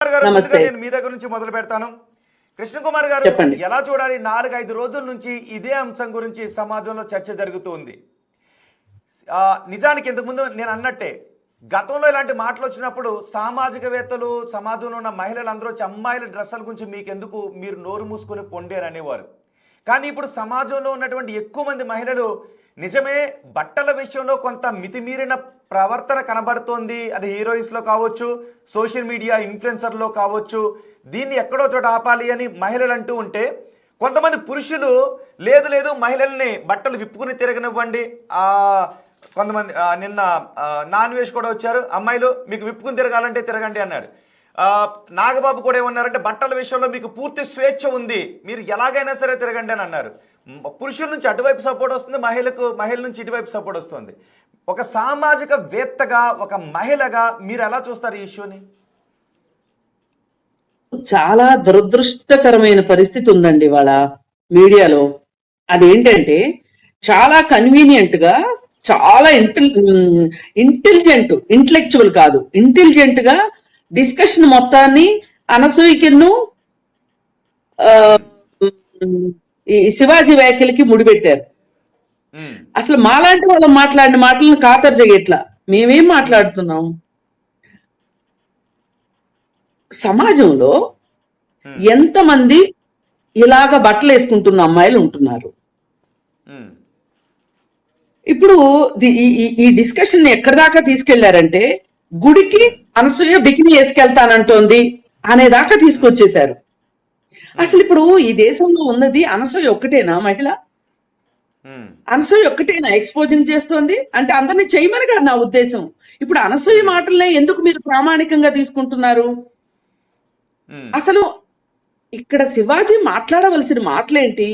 నమస్తే. నేను మీ దగ్గర నుంచి మొదలు పెడతాను. కృష్ణకుమార్ గారు, చెప్పండి. ఎలా చూడాలి? 4-5 రోజుల నుంచి ఇదే అంశం గురించి సమాజంలో చర్చ జరుగుతుంది. నిజానికి ఇంతకుముందు నేను అన్నట్టే గతంలో ఇలాంటి మాటలు వచ్చినప్పుడు సామాజికవేత్తలు, సమాజంలో ఉన్న మహిళలందరూ వచ్చి అమ్మాయిల డ్రెస్సుల గురించి మీకెందుకు, మీరు నోరు మూసుకొని పొండేరు అనేవారు. కానీ ఇప్పుడు సమాజంలో ఉన్నటువంటి ఎక్కువ మంది మహిళలు నిజమే బట్టల విషయంలో కొంత మితిమీరిన ప్రవర్తన కనబడుతోంది. అది హీరోయిన్స్లో కావచ్చు, సోషల్ మీడియా ఇన్ఫ్లుయెన్సర్లో కావచ్చు. దీన్ని ఎక్కడో చోట ఆపాలి అని మహిళలు అంటూ ఉంటే, కొంతమంది పురుషులు లేదు లేదు మహిళల్ని బట్టలు విప్పుకుని తిరగనివ్వండి. కొంతమంది నిన్న నాన్ వెజ్ కూడా వచ్చారు, అమ్మాయిలు మీకు విప్పుకుని తిరగాలంటే తిరగండి అన్నాడు. నాగబాబు కూడా ఏమన్నారంటే బట్టల విషయంలో మీకు పూర్తి స్వేచ్ఛ ఉంది, మీరు ఎలాగైనా సరే తిరగండి అని అన్నారు. పురుషుల నుంచి అటువైపు సపోర్ట్ వస్తుంది, మహిళల నుంచి ఇటువైపు సపోర్ట్ వస్తుంది. ఒక సామాజిక వేత్తగా, ఒక మహిళగా మీరు ఎలా చూస్తారు ఈ ఇష్యూని? చాలా దురదృష్టకరమైన పరిస్థితి ఉందండి ఇవాళ మీడియాలో. అదేంటంటే చాలా కన్వీనియంట్ గా, చాలా ఇంటెలెక్చువల్ కాదు, ఇంటెలిజెంట్ గా డిస్కషన్ మొత్తాన్ని అనసూయకిన్ను ఈ శివాజీ వ్యాఖ్యలకి ముడిపెట్టారు. అసలు మాలాంటి వాళ్ళు మాట్లాడిన మాటలను ఖాతరు చేయట్లా. మేమేం మాట్లాడుతున్నాం? సమాజంలో ఎంతమంది ఇలాగ బట్టలు వేసుకుంటున్న అమ్మాయిలు ఉంటున్నారు. ఇప్పుడు ఈ డిస్కషన్ ఎక్కడి దాకా తీసుకెళ్లారంటే, గుడికి అనసూయ బికిని వేసుకెళ్తానంటోంది అనేదాకా తీసుకొచ్చేశారు. అసలు ఇప్పుడు ఈ దేశంలో ఉన్నది అనసూయ ఒక్కటేనా మహిళ? అనసూయ ఒక్కటేనా ఎక్స్పోజింగ్ చేస్తోంది? అంటే అందరినీ చేయమని కాదు నా ఉద్దేశం. ఇప్పుడు అనసూయ మాటలనే ఎందుకు మీరు ప్రామాణికంగా తీసుకుంటున్నారు? అసలు ఇక్కడ శివాజీ మాట్లాడవలసిన మాటలేంటి?